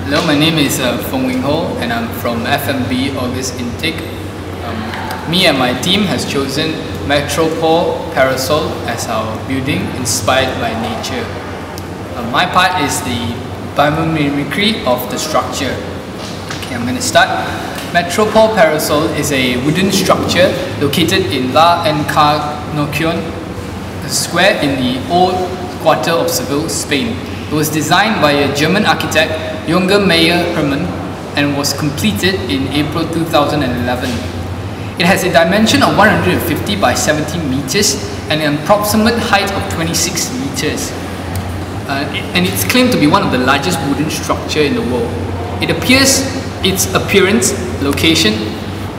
Hello, my name is FOONG and I'm from FMB August Intake. Me and my team has chosen METROPOL PARASOL as our building inspired by nature. My part is the biomimicry of the structure. Okay, I'm going to start. METROPOL PARASOL is a wooden structure located in La Encarnacion, a square in the old quarter of Seville, Spain. It was designed by a German architect, Junger Meyer Hermann, and was completed in April 2011. It has a dimension of 150 by 70 meters and an approximate height of 26 meters. And it's claimed to be one of the largest wooden structures in the world. Its appearance, location,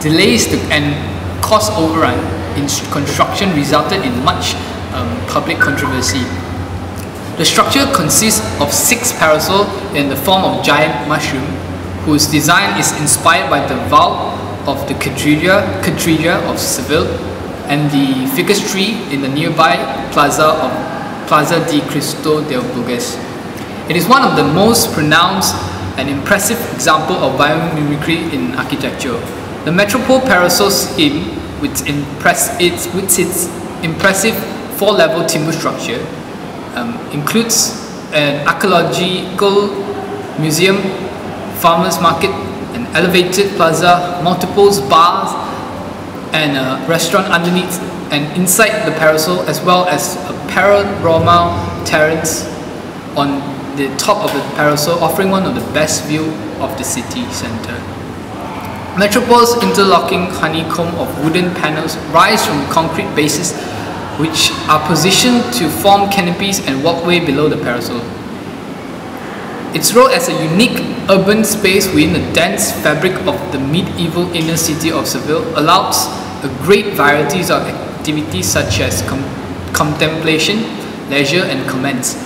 delays and cost overrun in construction resulted in much public controversy. The structure consists of 6 parasols in the form of giant mushroom, whose design is inspired by the valve of the Cathedral of Seville and the ficus tree in the nearby Plaza de Cristo del Burgues. It is one of the most pronounced and impressive examples of biomimicry in architecture. The METROPOL PARASOL scheme, with its impressive 4-level timber structure, includes an archaeological museum, farmers market, an elevated plaza, multiple bars, and a restaurant underneath and inside the parasol, as well as a panorama terrace on the top of the parasol, offering one of the best views of the city centre. METROPOL's interlocking honeycomb of wooden panels rise from concrete bases, which are positioned to form canopies and walkway below the parasol. Its role as a unique urban space within the dense fabric of the medieval inner city of Seville allows a great variety of activities such as contemplation, leisure, and commence.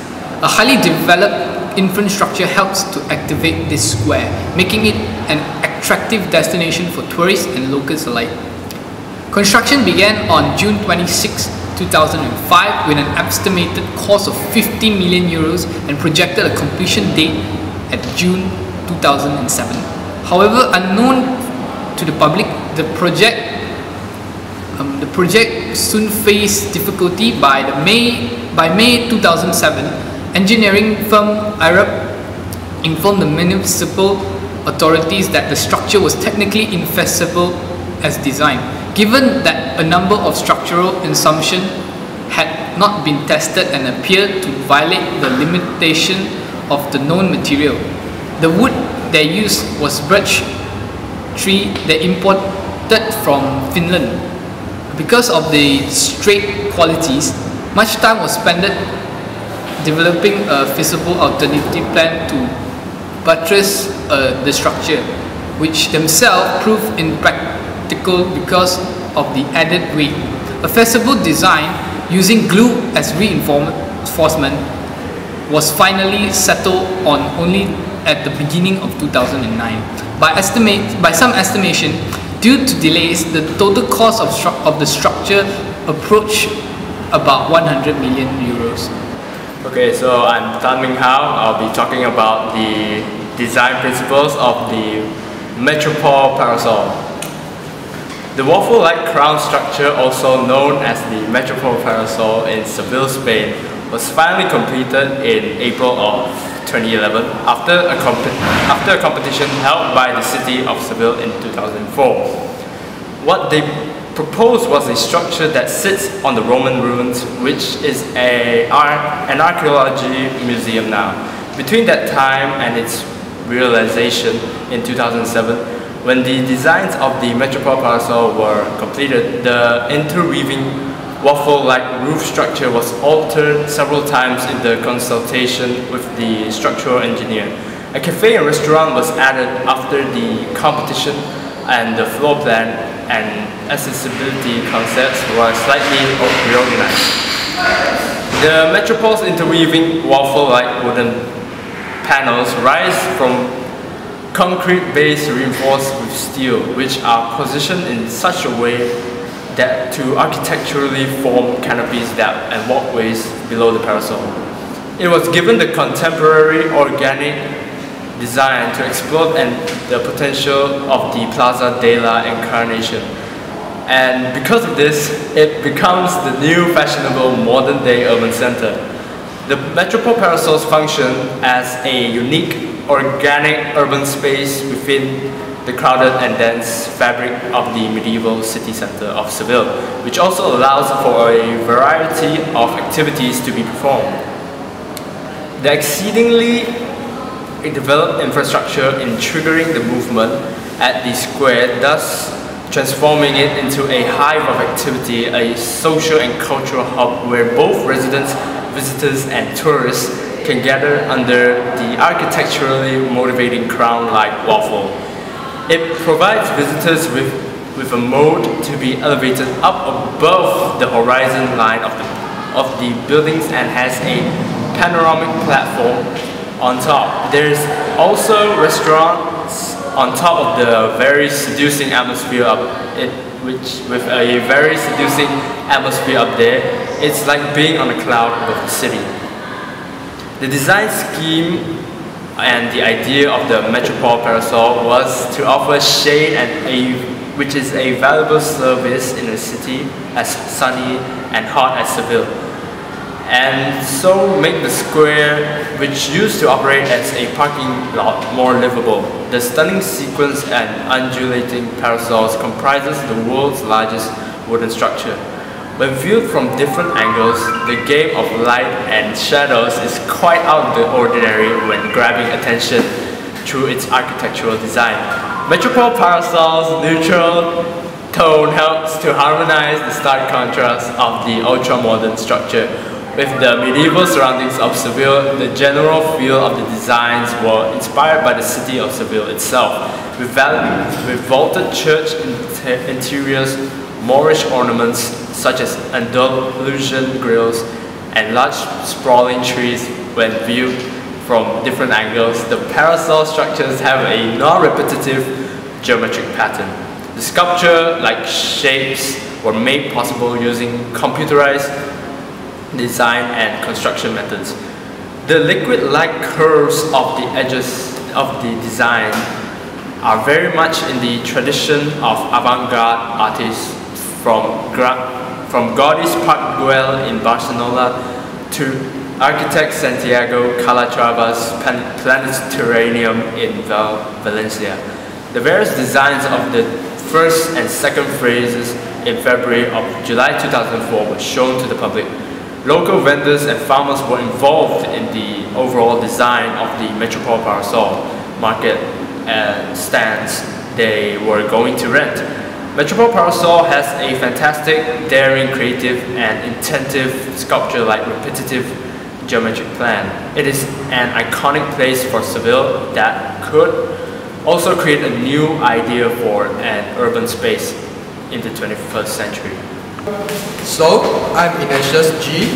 A highly developed infrastructure helps to activate this square, making it an attractive destination for tourists and locals alike. Construction began on June 26, 2005 with an estimated cost of 50 million euros and projected a completion date at June 2007. However, unknown to the public, the project soon faced difficulty. By May 2007, engineering firm Arab informed the municipal authorities that the structure was technically infeasible as designed, given that a number of structural assumptions had not been tested and appeared to violate the limitation of the known material. The wood they used was birch tree they imported from Finland. Because of the straight qualities, much time was spent developing a feasible alternative plan to buttress the structure, which themselves proved impractical because of the added weight. A feasible design using glue as reinforcement was finally settled on only at the beginning of 2009. By some estimation, due to delays, the total cost of the structure approached about 100 million euros. Okay, so I'm Tan Ming Hao. I'll be talking about the design principles of the METROPOL PARASOL. The waffle-like crown structure, also known as the METROPOL PARASOL in Seville, Spain, was finally completed in April of 2011 after a competition held by the city of Seville in 2004. What they proposed was a structure that sits on the Roman ruins, which is an archaeology museum now. Between that time and its realization in 2007, when the designs of the METROPOL PARASOL were completed, the interweaving waffle-like roof structure was altered several times in the consultation with the structural engineer. A cafe and restaurant was added after the competition, and the floor plan and accessibility concepts were slightly reorganized. The METROPOL's interweaving waffle-like wooden panels rise from concrete base reinforced with steel, which are positioned in such a way that to architecturally form canopies and walkways below the parasol. It was given the contemporary organic design to exploit the potential of the Plaza de la Encarnación. And because of this, it becomes the new fashionable modern-day urban center. The Metropol Parasols function as a unique, organic urban space within the crowded and dense fabric of the medieval city center of Seville, which also allows for a variety of activities to be performed. The exceedingly developed infrastructure in triggering the movement at the square, thus transforming it into a hive of activity, a social and cultural hub where both residents, visitors and tourists can gather under the architecturally motivating crown-like waffle. It provides visitors with a mode to be elevated up above the horizon line of the buildings and has a panoramic platform on top. There's also restaurants on top of the very seducing atmosphere with a very seducing atmosphere up there. It's like being on a cloud above the city. The design scheme and the idea of the Metropol Parasol was to offer shade which is a valuable service in a city as sunny and hot as Seville, and so make the square, which used to operate as a parking lot, more livable. The stunning sequence and undulating parasols comprises the world's largest wooden structure. When viewed from different angles, the game of light and shadows is quite out of the ordinary when grabbing attention through its architectural design. Metropol Parasol's neutral tone helps to harmonize the stark contrast of the ultra-modern structure with the medieval surroundings of Seville. The general feel of the designs were inspired by the city of Seville itself, with vaulted church interiors, Moorish ornaments such as Andalusian grills, and large sprawling trees. When viewed from different angles, the parasol structures have a non-repetitive geometric pattern. The sculpture-like shapes were made possible using computerized design and construction methods. The liquid-like curves of the edges of the design are very much in the tradition of avant-garde artists from Gaudí's Park Güell in Barcelona to architect Santiago Calatrava's Planetarium in Valencia. The various designs of the first and second phases in July 2004 were shown to the public. Local vendors and farmers were involved in the overall design of the Metropol Parasol market and stands they were going to rent. Metropol Parasol has a fantastic, daring, creative and intensive sculpture-like repetitive geometric plan. It is an iconic place for Seville that could also create a new idea for an urban space in the 21st century. So, I'm Ignatius G,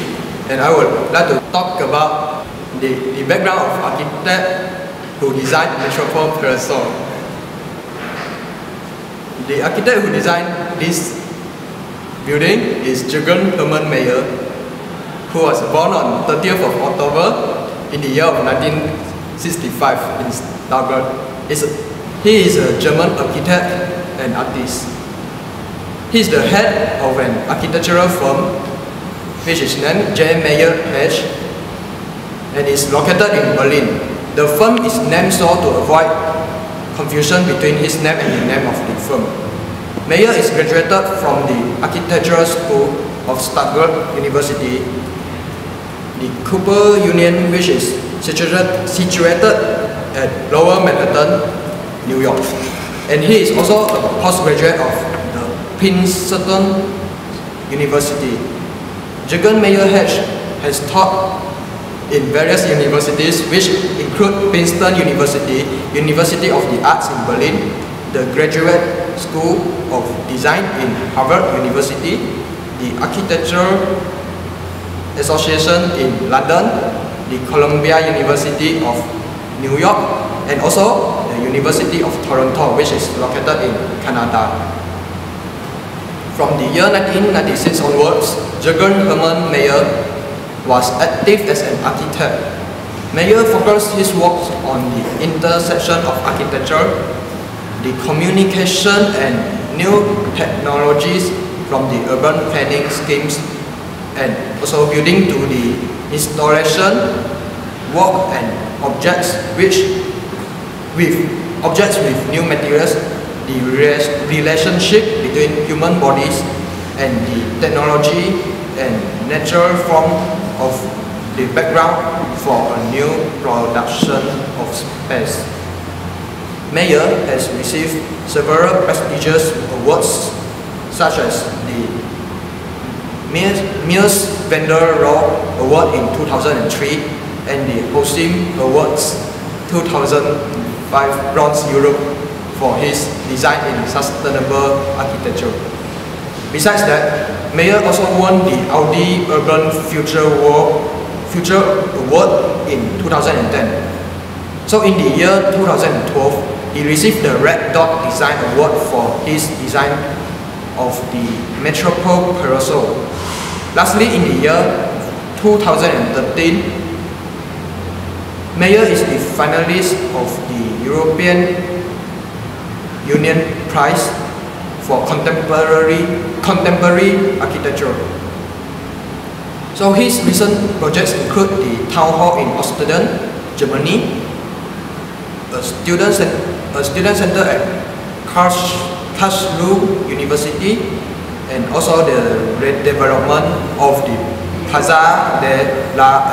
and I would like to talk about the background of architect who designed Metropol Parasol. The architect who designed this building is Jürgen Hermann Meyer, who was born on 30th of October in the year of 1965 in Stuttgart. He is a German architect and artist. He is the head of an architectural firm which is named J. Meyer H and is located in Berlin. The firm is named so to avoid confusion between his name and the name of the firm. Meyer is graduated from the Architectural School of Stuttgart University, the Cooper Union, which is situated at Lower Manhattan, New York. And he is also a postgraduate of the Princeton University. Jürgen Meyer has taught in various universities, which include Princeton University, University of the Arts in Berlin, the Graduate School of Design in Harvard University, the Architectural Association in London, the Columbia University of New York, and also the University of Toronto, which is located in Canada. From the year 1996 onwards, Jürgen Hermann Meyer was active as an architect. Meyer focused his work on the intersection of architecture, the communication and new technologies from the urban planning schemes, and also building to the installation, work and objects with new materials, the relationship between human bodies and the technology and natural form of the background for a new production of space. Meyer has received several prestigious awards such as the Mies van der Rohe Award in 2003 and the HOWE Awards 2005 Bronze Europe for his design in sustainable architecture. Besides that, Meyer also won the Audi Urban Future Award in 2010. So in the year 2012, he received the Red Dot Design Award for his design of the METROPOL PARASOL. Lastly, in the year 2013, Meyer is the finalist of the European Union Prize for Contemporary Architecture. So his recent projects include the Town Hall in Amsterdam, Germany, a student center at Karlsruhe University, and also the redevelopment of the Plaza de la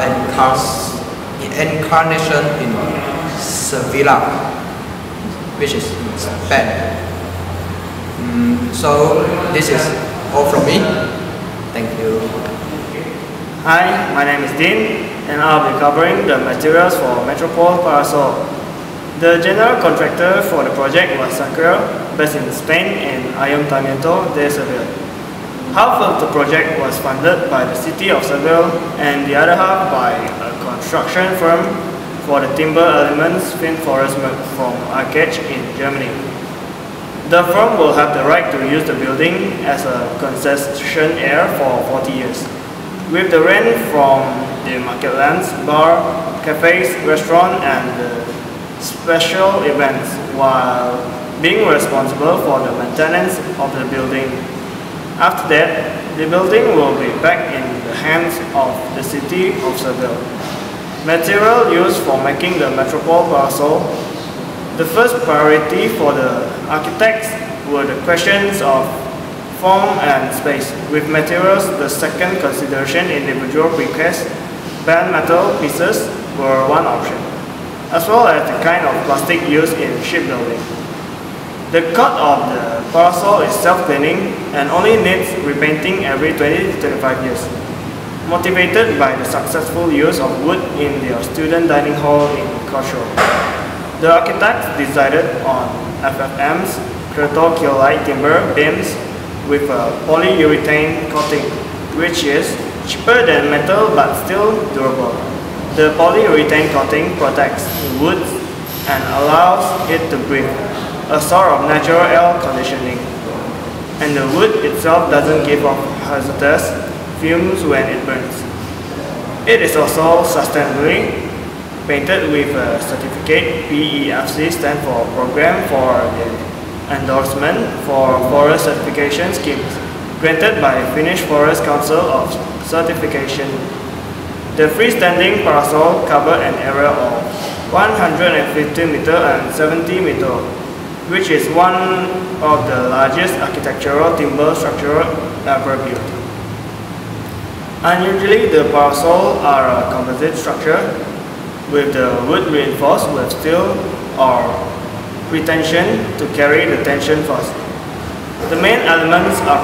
Encarnación in Sevilla, which is in Spain. So this is all from me. Thank you. Hi, my name is Dean, and I'll be covering the materials for METROPOL PARASOL. The general contractor for the project was Sacra, based in Spain and Ayuntamiento de Seville. Half of the project was funded by the city of Seville and the other half by a construction firm for the timber elements Forest from Arcade in Germany. The firm will have the right to use the building as a concession area for 40 years. With the rent from the market lands, bar, cafes, restaurant and special events, while being responsible for the maintenance of the building. After that, the building will be back in the hands of the city of Seville. Material used for making the METROPOL PARASOL. The first priority for the architects were the questions of form and space. With materials, the second consideration, individual briquettes, bare metal pieces were one option, as well as the kind of plastic used in shipbuilding. The cut of the parasol is self-cleaning and only needs repainting every 20 to 25 years. Motivated by the successful use of wood in their student dining hall in Karlsruhe, the architects decided on FFM's creosote timber beams with a polyurethane coating, which is cheaper than metal but still durable. The polyurethane coating protects the wood and allows it to breathe, a sort of natural air conditioning. And the wood itself doesn't give off hazardous fumes when it burns. It is also sustainably painted with a certificate. PEFC stand for Program for the Endorsement for Forest Certification Schemes, granted by Finnish Forest Council of Certification. The freestanding parasol covered an area of 150 meter and 70 meter, which is one of the largest architectural timber structures ever built. Unusually, the parasol are a composite structure with the wood reinforced with steel or retention to carry the tension force. The main elements are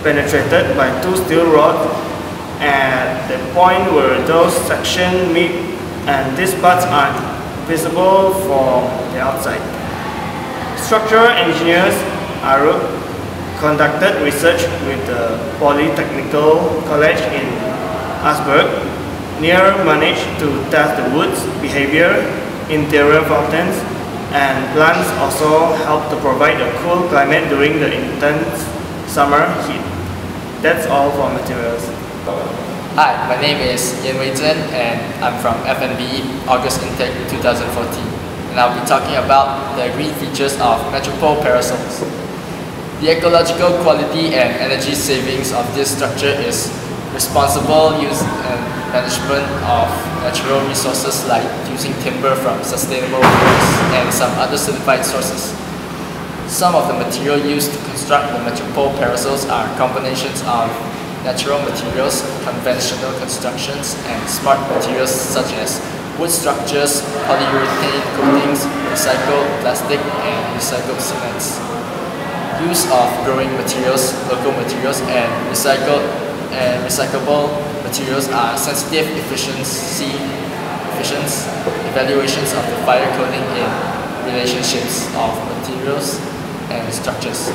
penetrated by two steel rods at the point where those sections meet, and these parts are visible from the outside. Structural engineers conducted research with the Polytechnical College in Augsburg, near Munich, to test the wood's behavior. Interior fountains and plants also help to provide a cool climate during the intense summer heat. That's all for materials. Hi, my name is ZHENG and I'm from FNB August Intake 2014, and I'll be talking about the green features of METROPOL parasols. The ecological quality and energy savings of this structure is responsible use and management of natural resources like using timber from sustainable forests and some other certified sources. Some of the material used to construct the METROPOL parasols are combinations of natural materials, conventional constructions, and smart materials such as wood structures, polyurethane coatings, recycled plastic, and recycled cements. Use of growing materials, local materials, and recyclable materials are sensitive efficiency evaluations of the fire coding in relationships of materials and structures.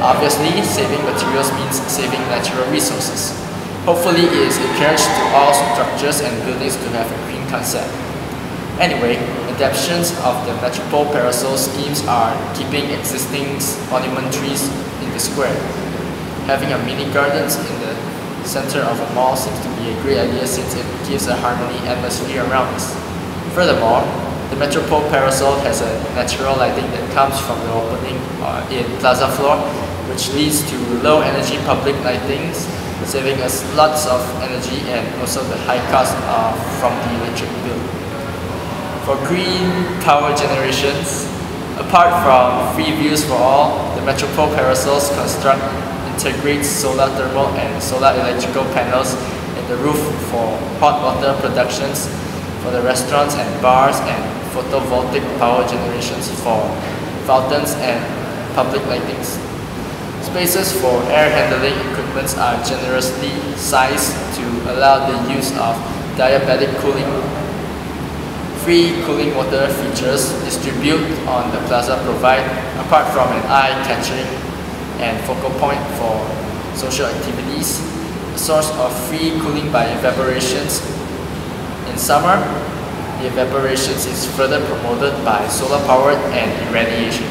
Obviously, saving materials means saving natural resources. Hopefully, it is encouraged to all structures and buildings to have a green concept. Anyway, adaptations of the METROPOL parasol schemes are keeping existing monument trees in the square. Having a mini gardens in the center of a mall seems to be a great idea since it gives a harmony atmosphere around us. Furthermore, the METROPOL parasol has a natural lighting that comes from the opening in plaza floor, which leads to low energy public lightings, saving us lots of energy and also the high cost from the electric bill. For green power generations, apart from free views for all, the METROPOL parasols integrates solar thermal and solar electrical panels in the roof for hot water productions for the restaurants and bars, and photovoltaic power generations for fountains and public lightings. Spaces for air handling equipment are generously sized to allow the use of diabatic cooling. Free cooling water features distributed on the plaza provide, apart from an eye-catching and focal point for social activities, a source of free cooling by evaporations. In summer, the evaporations is further promoted by solar powered and irradiation.